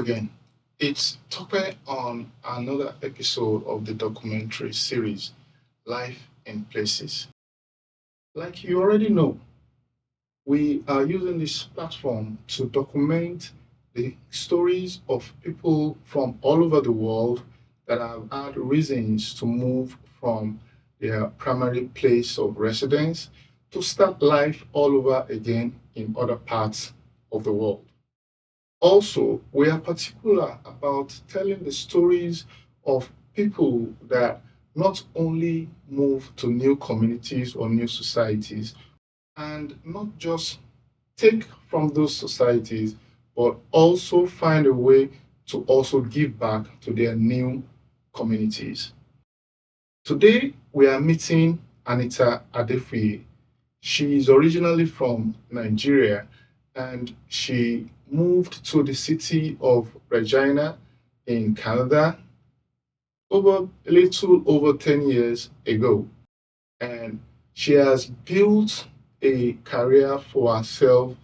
again. It's Tope on another episode of the documentary series Life in Places. Like you already know, we are using this platform to document the stories of people from all over the world that have had reasons to move from their primary place of residence to start life all over again in other parts of the world. Also, we are particular about telling the stories of people that not only move to new communities or new societies and not just take from those societies, but also find a way to also give back to their new communities. Today, we are meeting Anita Adefuye. She is originally from Nigeria and she moved to the city of Regina in Canada over a little over 10 years ago. And she has built a career for herself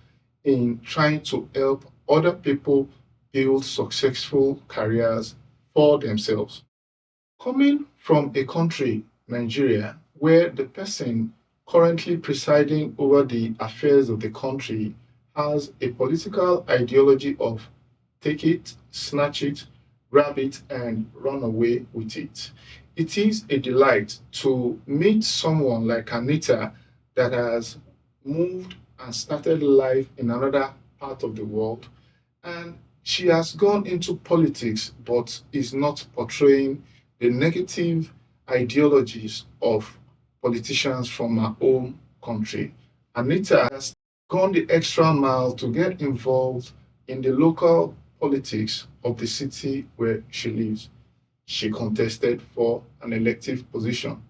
in trying to help other people build successful careers for themselves. Coming from a country, Nigeria, where the person currently presiding over the affairs of the country has a political ideology of take it, snatch it, grab it, and run away with it. It is a delight to meet someone like Anita that has moved and started life in another part of the world. And she has gone into politics, but is not portraying the negative ideologies of politicians from her own country. Anita has gone the extra mile to get involved in the local politics of the city where she lives. She contested for an elective position.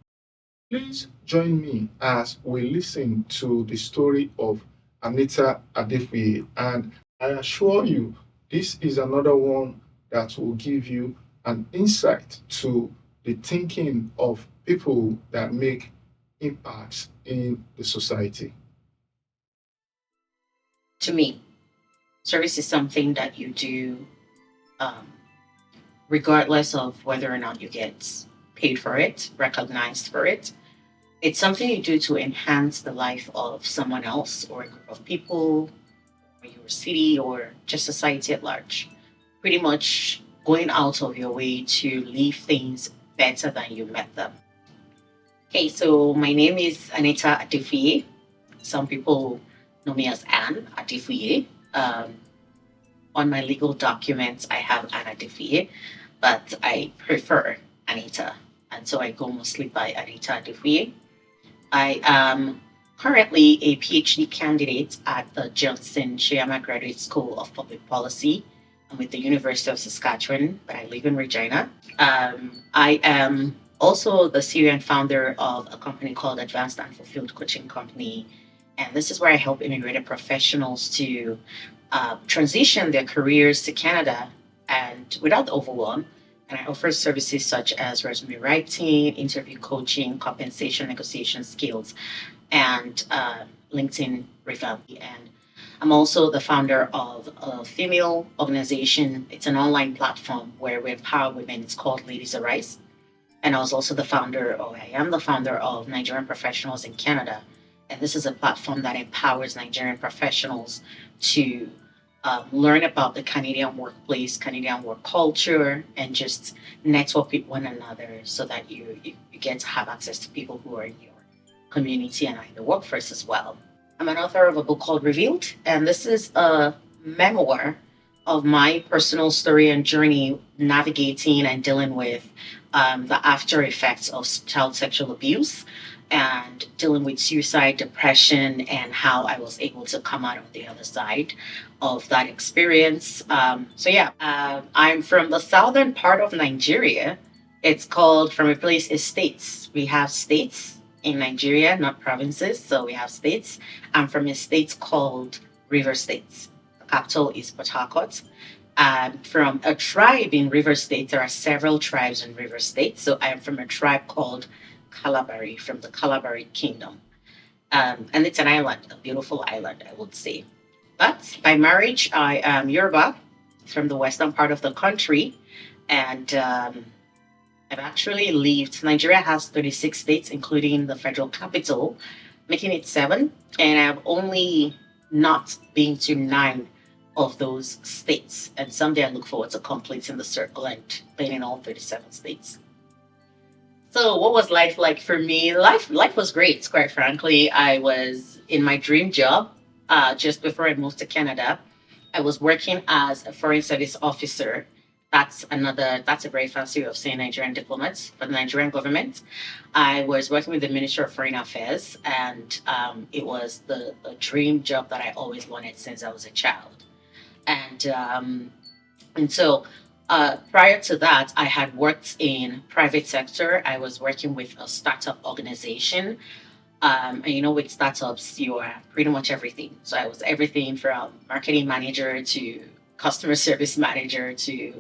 Please join me as we listen to the story of Anita Adefuye, and I assure you, this is another one that will give you an insight to the thinking of people that make impacts in the society. To me, service is something that you do um, regardless of whether or not you get paid for it, recognized for it. It's something you do to enhance the life of someone else or a group of people or your city or just society at large. Pretty much going out of your way to leave things better than you met them. Okay, so my name is Anita Adefuye. Some people know me as Anne Adefuye. On my legal documents, I have Anna Adefuye, but I prefer Anita. And so I go mostly by Anita Adefuye. I am currently a PhD candidate at the Johnson Sheyama Graduate School of Public Policy. I'm with the University of Saskatchewan, but I live in Regina. I am also the CEO and founder of a company called Advanced and Fulfilled Coaching Company. And this is where I help immigrated professionals to transition their careers to Canada and without the overwhelm. And I offer services such as resume writing, interview coaching, compensation negotiation skills, and LinkedIn revamping. And I'm also the founder of a female organization. It's an online platform where we empower women. It's called Ladies Arise. And I was also the founder, or I am the founder of Nigerian Professionals in Canada. And this is a platform that empowers Nigerian professionals to learn about the Canadian workplace, Canadian work culture, and just network with one another so that you get to have access to people who are in your community and are in the workforce as well. I'm an author of a book called Revealed, and this is a memoir of my personal story and journey navigating and dealing with the after effects of child sexual abuse and dealing with suicide, depression, and how I was able to come out of the other side of that experience. I'm from the southern part of Nigeria. It's called, from a place, is states. We have states in Nigeria, not provinces. So we have states. I'm from a state called River States. The capital is Port Harcourt. From a tribe in River State, there are several tribes in River State. So I'm from a tribe called Kalabari, from the Kalabari Kingdom. And it's an island, a beautiful island, I would say. But by marriage, I am Yoruba, from the western part of the country, and I've actually lived. Nigeria has 36 states, including the federal capital, making it seven, and I've only not been to nine of those states. And someday I look forward to completing the circle and being in all 37 states. So, what was life like for me? Life was great. Quite frankly, I was in my dream job just before I moved to Canada. I was working as a foreign service officer. That's a very fancy way of saying Nigerian diplomats for the Nigerian government. I was working with the Ministry of Foreign Affairs, and it was the dream job that I always wanted since I was a child. And and so prior to that, I had worked in private sector. I was working with a startup organization. And with startups, you are pretty much everything. So I was everything from marketing manager to customer service manager to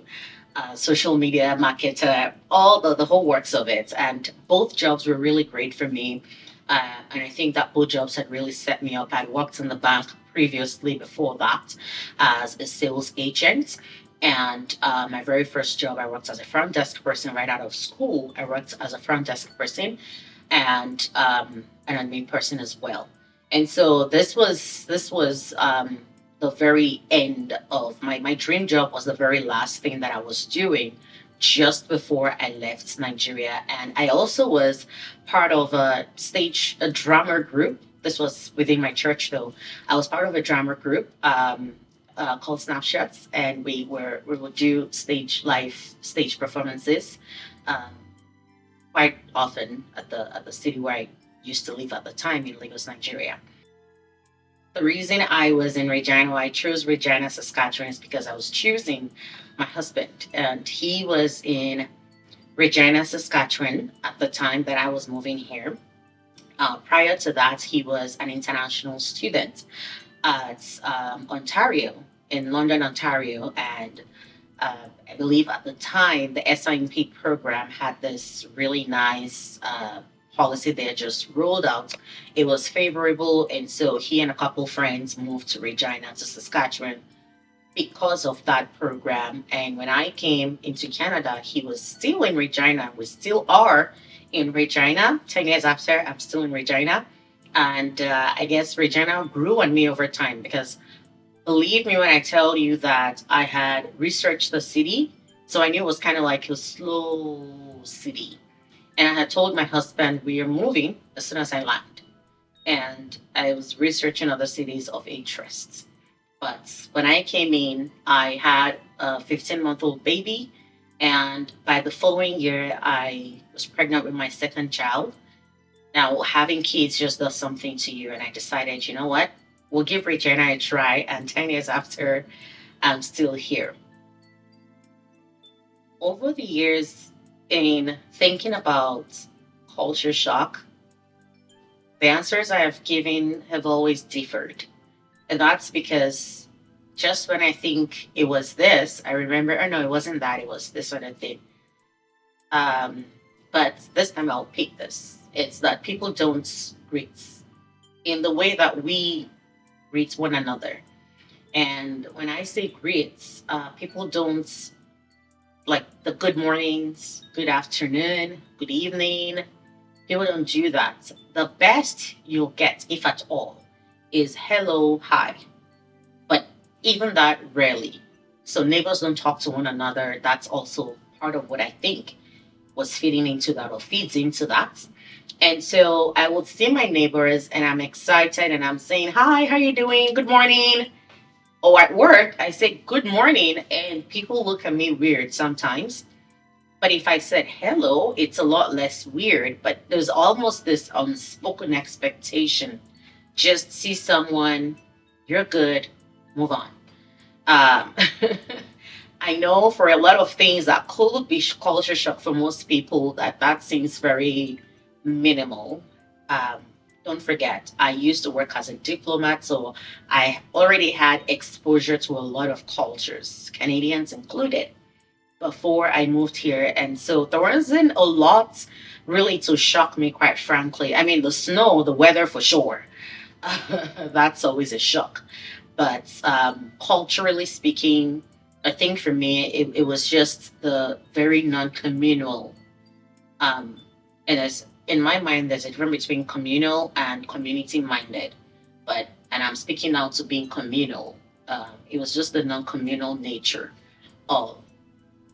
social media marketer, all the whole works of it. And both jobs were really great for me. And I think that both jobs had really set me up. I'd worked in the bank previously before that as a sales agent. And my very first job, I worked as a front desk person right out of school. I worked as a front desk person and an admin person as well. And so this was the very end of my dream job was the very last thing that I was doing just before I left Nigeria. And I also was part of a drama group. This was within my church though. I was part of a drama group called Snapshots, and we would do live stage performances um, quite often at the city where I used to live at the time in Lagos, Nigeria. The reason I was in Regina, why I chose Regina, Saskatchewan, is because I was choosing my husband, and he was in Regina, Saskatchewan at the time that I was moving here. Prior to that, he was an international student at Ontario, in London, Ontario, and I believe at the time the SIMP program had this really nice policy they had just rolled out. It was favorable, and so he and a couple friends moved to Regina, to Saskatchewan, because of that program. And when I came into Canada, he was still in Regina. We still are in Regina. 10 years after, I'm still in Regina. And I guess Regina grew on me over time because believe me when I tell you that I had researched the city. So I knew it was kind of like a slow city. And I had told my husband we are moving as soon as I land. And I was researching other cities of interest. But when I came in, I had a 15-month-old baby. And by the following year, I was pregnant with my second child. Now, having kids just does something to you. And I decided, you know what? We'll give Regina a try. And 10 years after, I'm still here. Over the years, in thinking about culture shock, the answers I have given have always differed. And that's because just when I think it was this, I remember, oh no, it wasn't that, it was this other thing. Um, but this time I'll pick this. It's that people don't greet in the way that we greet one another. And when I say greets, people don't like the good mornings, good afternoon, good evening. People don't do that. The best you'll get, if at all, is hello, hi. But even that rarely. So neighbors don't talk to one another. That's also part of what I think was feeding into that or feeds into that. And so I would see my neighbors and I'm excited and I'm saying, hi, how you doing? Good morning. Or at work, I say good morning and people look at me weird sometimes. But if I said hello, it's a lot less weird. But there's almost this unspoken expectation. Just see someone, you're good, move on. Um, I know for a lot of things that could be culture shock for most people, that seems very minimal. Um, don't forget, I used to work as a diplomat, so I already had exposure to a lot of cultures, Canadians included, before I moved here. And so there wasn't a lot really to shock me, quite frankly. I mean, the snow, the weather for sure. That's always a shock. But culturally speaking, I think for me, it was just the very non-communal. Um, and as in my mind, there's a difference between communal and community-minded. And I'm speaking now to being communal. It was just the non-communal nature of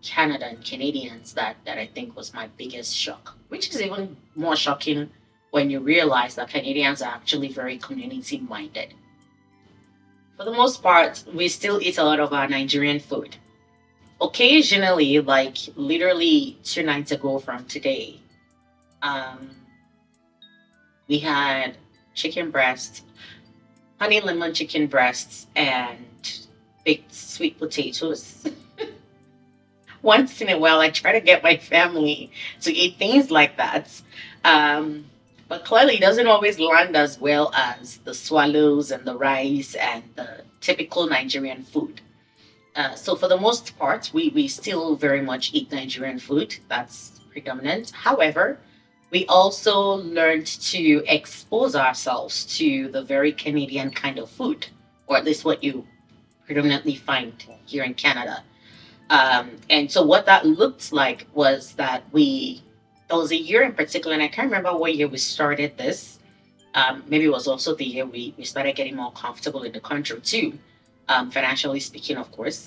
Canada and Canadians that I think was my biggest shock, which is even more shocking when you realize that Canadians are actually very community minded. For the most part, we still eat a lot of our Nigerian food. Occasionally, like literally 2 nights ago from today, um, we had chicken breasts, honey lemon chicken breasts, and baked sweet potatoes. Once in a while, I try to get my family to eat things like that. Um, but clearly, it doesn't always land as well as the swallows and the rice and the typical Nigerian food. So, for the most part, we still very much eat Nigerian food. That's predominant. However, we also learned to expose ourselves to the very Canadian kind of food, or at least what you predominantly find here in Canada. And so what that looked like was that there was a year in particular, and I can't remember what year we started this. Maybe it was also the year we started getting more comfortable in the country too, financially speaking, of course.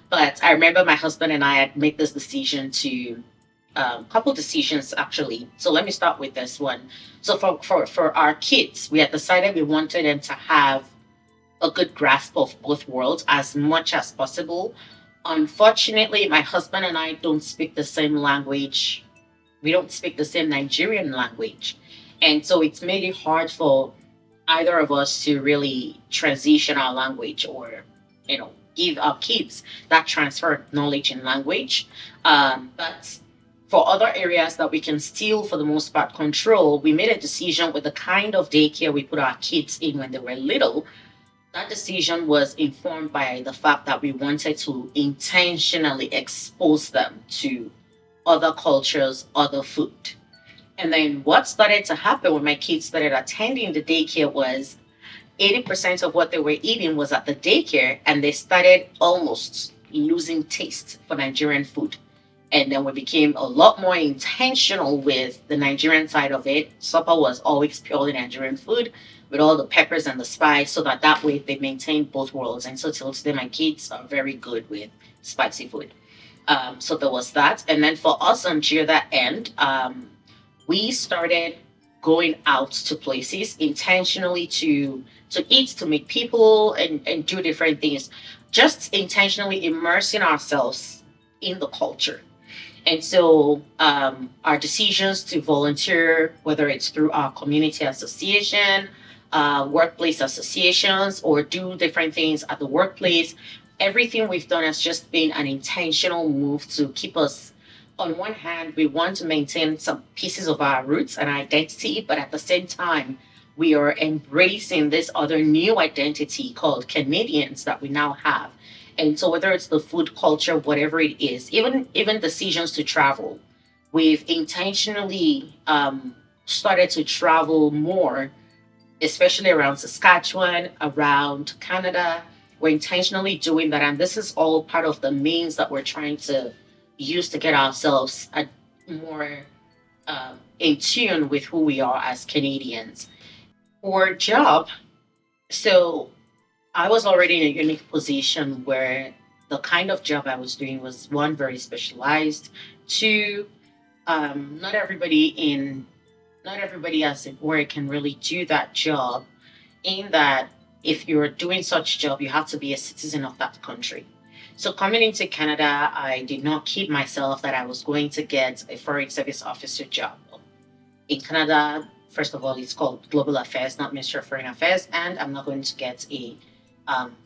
But I remember my husband and I had made this decision to, couple decisions actually. So let me start with this one. So for our kids, we had decided we wanted them to have a good grasp of both worlds as much as possible. Unfortunately, my husband and I don't speak the same language. We don't speak the same Nigerian language. And so it's made it hard for either of us to really transition our language or, give our kids that transfer of knowledge and language. But for other areas that we can still, for the most part, control, we made a decision with the kind of daycare we put our kids in when they were little. That decision was informed by the fact that we wanted to intentionally expose them to other cultures, other food. And then what started to happen when my kids started attending the daycare was 80% of what they were eating was at the daycare, and they started almost losing taste for Nigerian food. And then we became a lot more intentional with the Nigerian side of it. Supper was always purely Nigerian food with all the peppers and the spice, so that way they maintain both worlds. And so till today, my kids are very good with spicy food. So there was that. And then for us on that end, we started going out to places intentionally to eat, to meet people and do different things, just intentionally immersing ourselves in the culture. And so our decisions to volunteer, whether it's through our community association, workplace associations, or do different things at the workplace, everything we've done has just been an intentional move to keep us. On one hand, we want to maintain some pieces of our roots and identity, but at the same time, we are embracing this other new identity called Canadians that we now have. And so whether it's the food culture, whatever it is, even decisions to travel, we've intentionally started to travel more, especially around Saskatchewan, around Canada. We're intentionally doing that, and this is all part of the means that we're trying to use to get ourselves more in tune with who we are as Canadians. For job, so I was already in a unique position where the kind of job I was doing was one, very specialized. Two, not everybody in not everybody as it were can really do that job. In that, if you're doing such job, you have to be a citizen of that country. So coming into Canada, I did not kid myself that I was going to get a foreign service officer job. In Canada, first of all, it's called Global Affairs, not Ministry of Foreign Affairs, and I'm not going to get a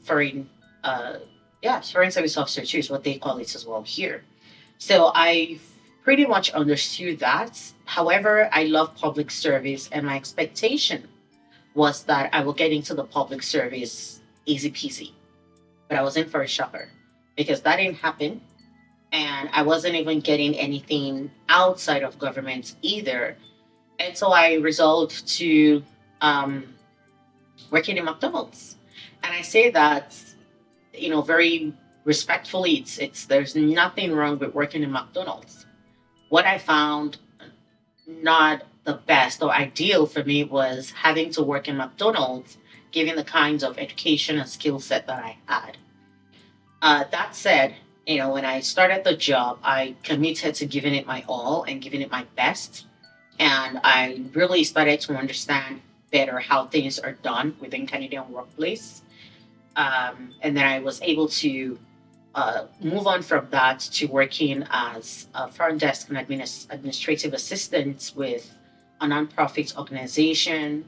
foreign, foreign service officer too is what they call it as well here. So I pretty much understood that. However, I love public service, and my expectation was that I will get into the public service easy peasy. But I was in for a shocker because that didn't happen. And I wasn't even getting anything outside of government either. And so I resolved to um, work in McDonald's. And I say that, very respectfully, it's there's nothing wrong with working in McDonald's. What I found not the best or ideal for me was having to work in McDonald's, given the kinds of education and skill set that I had. That said, when I started the job, I committed to giving it my all and giving it my best. And I really started to understand better how things are done within Canadian workplace. And then I was able to move on from that to working as a front desk and administrative assistant with a nonprofit organization.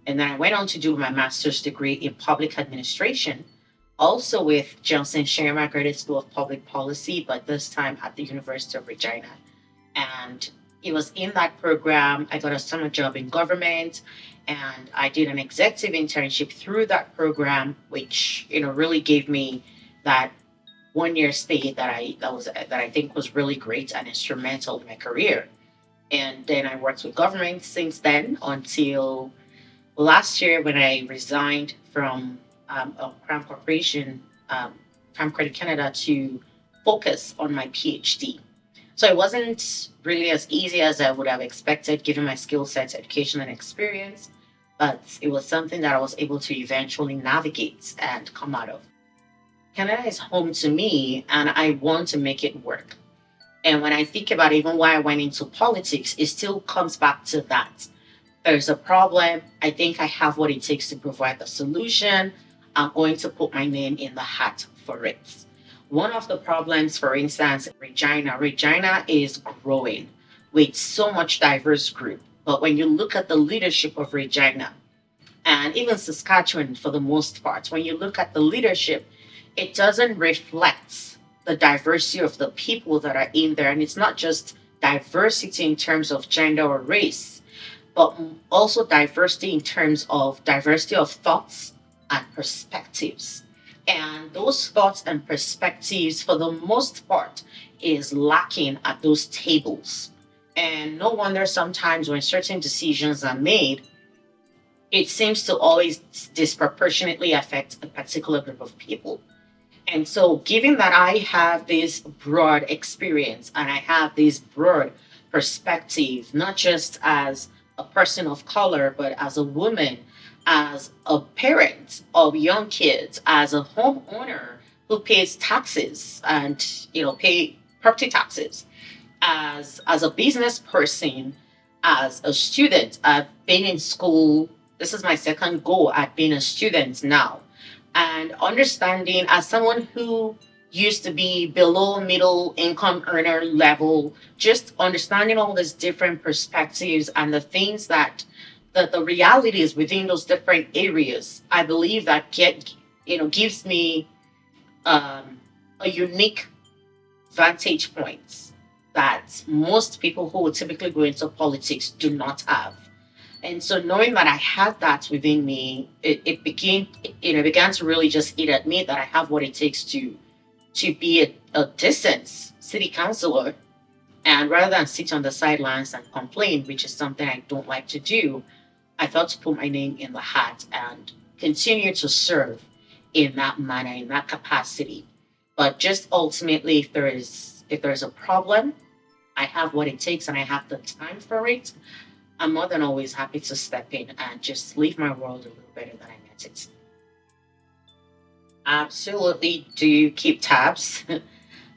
And then I went on to do my master's degree in public administration, also with Johnson Sherman Graduate School of Public Policy, but this time at the University of Regina. And it was in that program I got a summer job in government, and I did an executive internship through that program, which really gave me that 1 year stay that I think was really great and instrumental in my career. And then I worked with government since then until last year when I resigned from a Crown Corporation, Crown Credit Canada, to focus on my PhD. So it wasn't really as easy as I would have expected given my skill sets, education, and experience, but it was something that I was able to eventually navigate and come out of. Canada is home to me and I want to make it work. And when I think about even why I went into politics, it still comes back to that. There's a problem. I think I have what it takes to provide the solution. I'm going to put my name in the hat for it. One of the problems, for instance, Regina is growing with so much diverse group. But when you look at the leadership of Regina and even Saskatchewan for the most part, when you look at the leadership, it doesn't reflect the diversity of the people that are in there. And it's not just diversity in terms of gender or race, but also diversity in terms of diversity of thoughts and perspectives. And those thoughts and perspectives, for the most part, is lacking at those tables. And no wonder sometimes when certain decisions are made, it seems to always disproportionately affect a particular group of people. And so, given that I have this broad experience and I have this broad perspective, not just as a person of color, but as a woman, as a parent of young kids, as a homeowner who pays taxes and pay property taxes, as a business person, as a student, I've been in school. This is my second go at being a student now, and understanding as someone who used to be below middle income earner level, just understanding all these different perspectives and the things that the realities within those different areas, I believe that gives me a unique vantage point that most people who would typically go into politics do not have. And so knowing that I had that within me, it began to really just eat at me that I have what it takes to be a decent city councilor. And rather than sit on the sidelines and complain, which is something I don't like to do, I felt to put my name in the hat and continue to serve in that manner, in that capacity. But just ultimately, if there is a problem, I have what it takes and I have the time for it. I'm more than always happy to step in and just leave my world a little better than I met it. Absolutely do keep tabs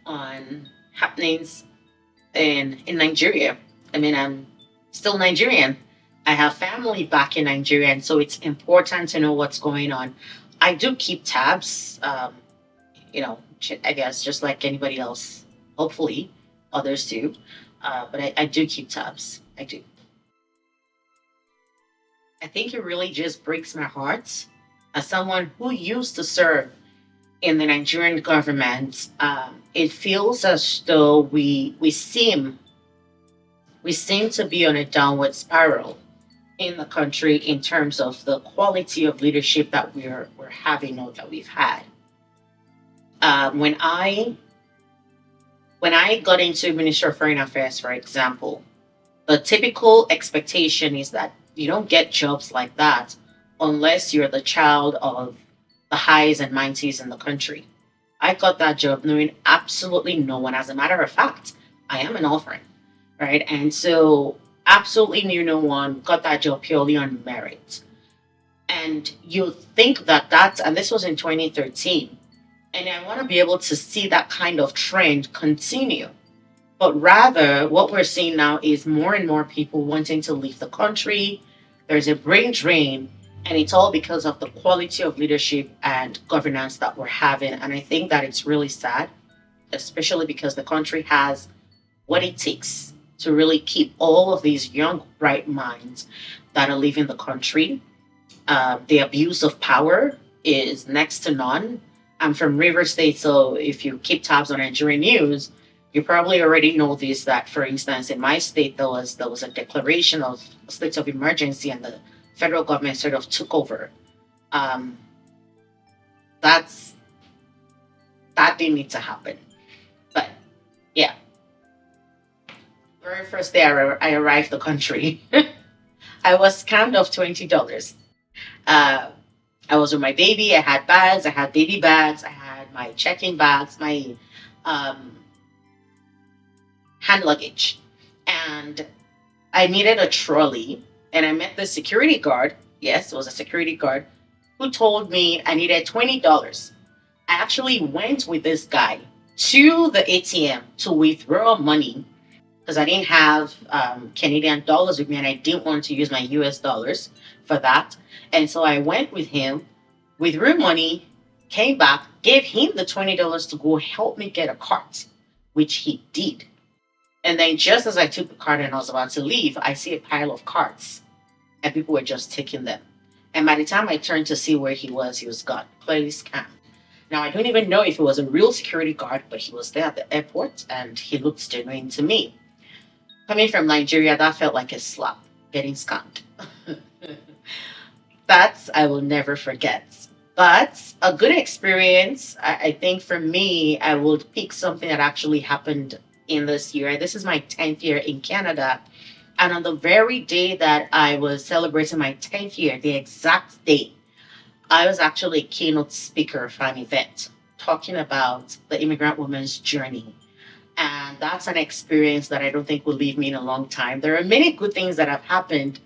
on happenings in Nigeria. I mean, I'm still Nigerian. I have family back in Nigeria, and so it's important to know what's going on. I do keep tabs, I guess just like anybody else, hopefully others do. But I do keep tabs. I do. I think it really just breaks my heart as someone who used to serve in the Nigerian government. It feels as though we seem to be on a downward spiral in the country in terms of the quality of leadership that we're having or that we've had. When I got into Ministry of Foreign Affairs, for example, the typical expectation is that you don't get jobs like that unless you're the child of the highs and mighties in the country. I got that job knowing absolutely no one. As a matter of fact, I am an orphan, right? And so absolutely knew no one, got that job purely on merit. And you think that and this was in 2013, and I want to be able to see that kind of trend continue. But rather, what we're seeing now is more and more people wanting to leave the country. There's a brain drain, and it's all because of the quality of leadership and governance that we're having. And I think that it's really sad, especially because the country has what it takes to really keep all of these young, bright minds that are leaving the country. The abuse of power is next to none. I'm from River State, so if you keep tabs on Nigerian news, you probably already know this. That, for instance, in my state, there was a declaration of a state of emergency, and the federal government sort of took over. Um, that's that didn't need to happen. But yeah, very first day I arrived the country, I was scammed of $20. Uh, I was with my baby. I had bags. I had baby bags. I had my checking bags, my um, hand luggage, and I needed a trolley. And I met the security guard. Yes, it was a security guard who told me I needed $20. I actually went with this guy to the ATM to withdraw money because I didn't have Canadian dollars with me, and I didn't want to use my US dollars for that. And so I went with him, withdrew money, came back, gave him the $20 to go help me get a cart, which he did. And then just as I took the cart and I was about to leave, I see a pile of carts and people were just taking them. And by the time I turned to see where he was gone, clearly scammed. Now, I don't even know if it was a real security guard, but he was there at the airport and he looked genuine to me. Coming from Nigeria, that felt like a slap, getting scammed. That I will never forget. But a good experience, I think for me, I would pick something that actually happened in this year. This is my 10th year in Canada. And on the very day that I was celebrating my 10th year, the exact day, I was actually a keynote speaker for an event talking about the immigrant woman's journey. And that's an experience that I don't think will leave me in a long time. There are many good things that have happened,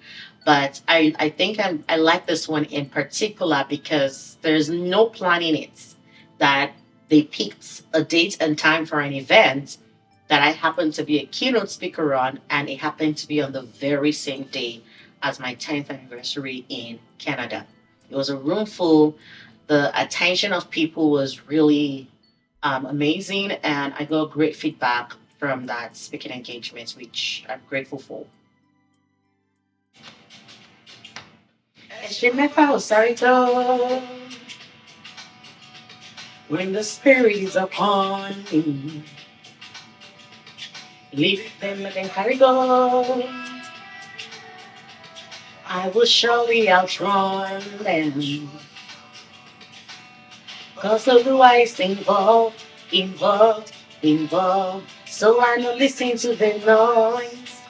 but I think I like this one in particular because there's no planning it. That they picked a date and time for an event that I happened to be a keynote speaker on, and it happened to be on the very same day as my 10th anniversary in Canada. It was a room full. The attention of people was really amazing, and I got great feedback from that speaking engagement, which I'm grateful for. When the spirit is upon me, leave them and then carry go. I will surely outrun them. Cause of the wise involved, involved, involved. So I don't listen to the noise.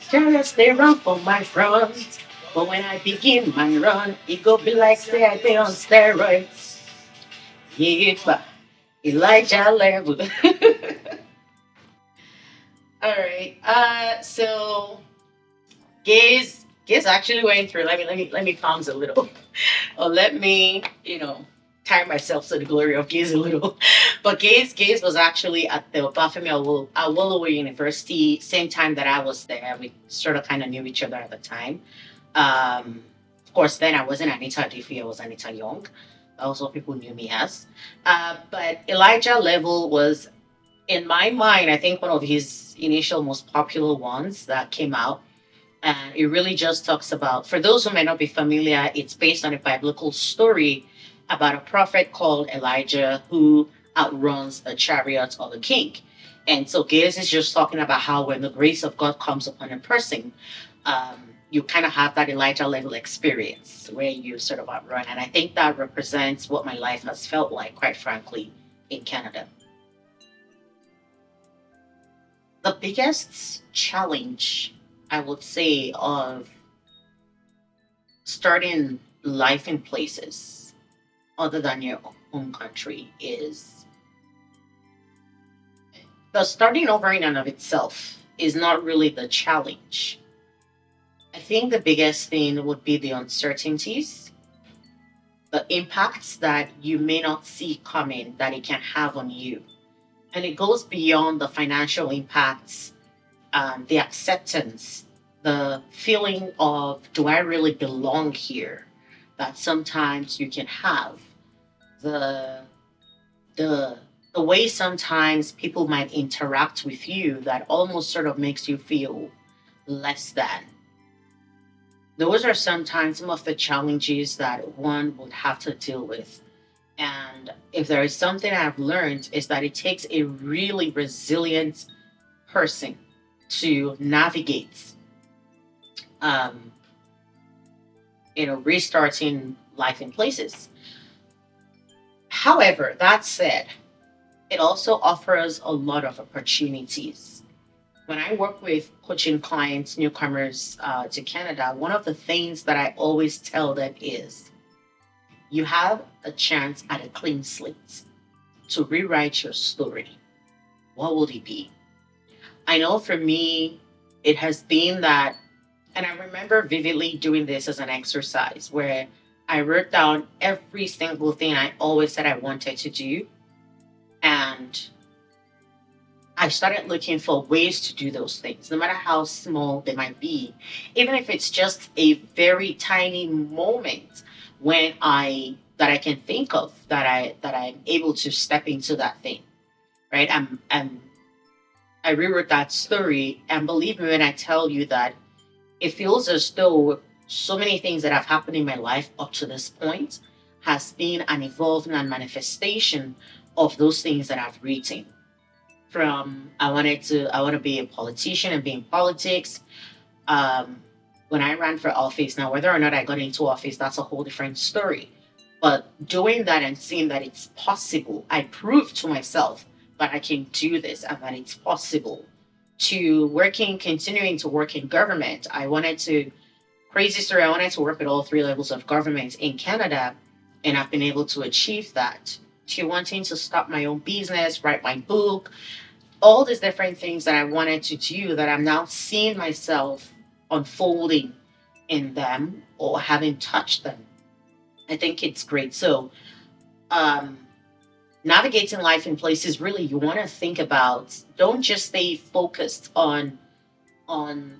Just they run for my front. But when I begin my run, it go be like say I dey on steroids. Yeah, but Elijah level. All right. So Gaze actually went through. Let me pause a little, or let me tie myself to the glory of Gaze a little. But Gaze was actually at the Bafemi Awolowo University same time that I was there. We sort of kind of knew each other at the time. Of course, then I wasn't Anita Adefuye, I was Anita Young. That was what people knew me as. But Elijah Level was, in my mind, I think one of his initial most popular ones that came out. And it really just talks about, for those who may not be familiar, it's based on a biblical story about a prophet called Elijah who outruns a chariot of a king. And so Gaius is just talking about how when the grace of God comes upon a person, you kind of have that Elijah level experience where you sort of outrun. And I think that represents what my life has felt like, quite frankly, in Canada. The biggest challenge, I would say, of starting life in places other than your own. home country is the starting over in and of itself is not really the challenge. I think the biggest thing would be the uncertainties, the impacts that you may not see coming that it can have on you. And it goes beyond the financial impacts, the acceptance, the feeling of, do I really belong here? That sometimes you can have. The the the way sometimes people might interact with you that almost sort of makes you feel less than. Those are sometimes some of the challenges that one would have to deal with. And if there is something I've learned is that it takes a really resilient person to navigate, um, restarting life in places. However, that said, it also offers a lot of opportunities. When I work with coaching clients, newcomers to Canada, one of the things that I always tell them is you have a chance at a clean slate to rewrite your story. What will it be? I know for me, it has been that, and I remember vividly doing this as an exercise where I wrote down every single thing I always said I wanted to do. And I started looking for ways to do those things, no matter how small they might be, even if it's just a very tiny moment when I can think of that I'm able to step into that thing, right? I rewrote that story, and believe me when I tell you that it feels as though so many things that have happened in my life up to this point has been an evolvement and manifestation of those things that I've written. From I want to be a politician and be in politics. Um, when I ran for office, now whether or not I got into office, that's a whole different story. But doing that and seeing that it's possible, I proved to myself that I can do this and that it's possible. To working, continuing to work in government, I wanted to crazy story. I wanted to work at all three levels of government in Canada, and I've been able to achieve that. To wanting to start my own business, write my book, all these different things that I wanted to do that I'm now seeing myself unfolding in them or having touched them. I think it's great. So, um, navigating life in places really you want to think about. Don't just stay focused on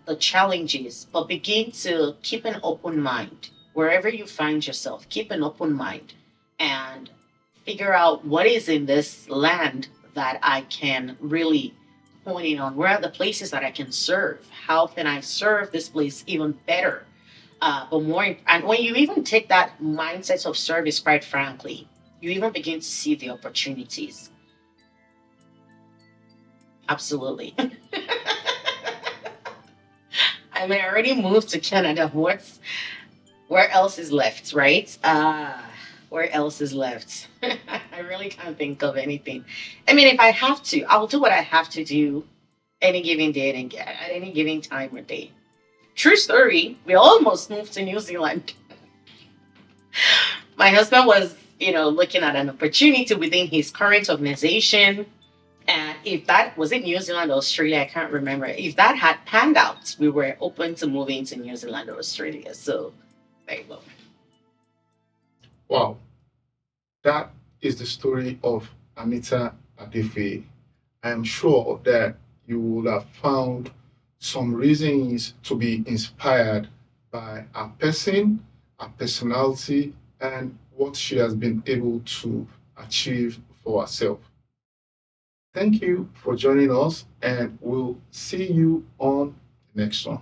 the challenges, but begin to keep an open mind wherever you find yourself. Keep an open mind and figure out what is in this land that I can really hone in on. Where are the places that I can serve? How can I serve this place even better? But more, and when you even take that mindset of service, quite frankly, you even begin to see the opportunities. Absolutely. I mean, I already moved to Canada. Where else is left, right? Where else is left? I really can't think of anything. I mean, if I have to, I'll do what I have to do any given day and at any given time or day. True story. We almost moved to New Zealand. My husband was, looking at an opportunity within his current organization. And if that was in New Zealand or Australia, I can't remember. If that had panned out, we were open to moving to New Zealand or Australia. So there you go. Wow, that is the story of Anita Adefuye. I am sure that you will have found some reasons to be inspired by a person, a personality, and what she has been able to achieve for herself. Thank you for joining us, and we'll see you on the next one.